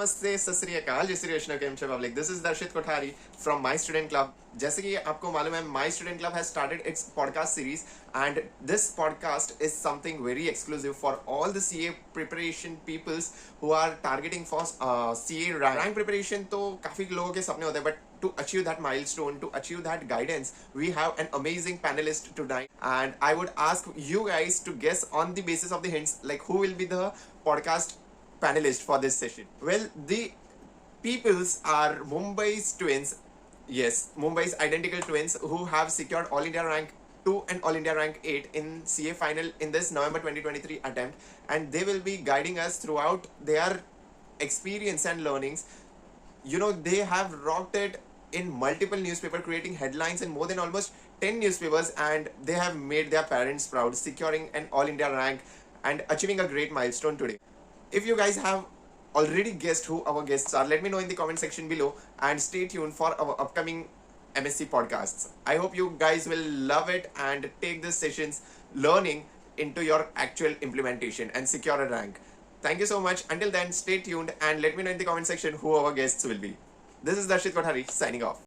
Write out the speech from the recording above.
नमस्ते, सत श्री अकाल, जय श्री कृष्ण, केम छे public. This is Darshit Kothari from my student club. जैसे कि आपको मालूम है, my student club has started its podcast series and this podcast is something very exclusive for all the CA preparation peoples who are targeting for CA rank preparation. तो काफी लोगों के सपने होते हैं, but to achieve that milestone, to achieve that guidance, we have an amazing panelist tonight, and I would ask you guys to guess on the basis of the hints, like who will be the podcast panelist for this session. Well, the peoples are Mumbai's twins. Yes, Mumbai's identical twins who have secured All India rank 2 and All India rank 8 in CA final in this November 2023 attempt, and they will be guiding us throughout their experience and learnings. You know, they have rocked it in multiple newspapers, creating headlines in more than almost 10 newspapers, and they have made their parents proud, securing an All India rank and achieving a great milestone today. If you guys have already guessed who our guests are, let me know in the comment section below, and stay tuned for our upcoming MSc podcasts. I hope you guys will love it and take these sessions learning into your actual implementation and secure a rank. Thank you so much. Until then, stay tuned and let me know in the comment section who our guests will be. This is Darshit Kothari signing off.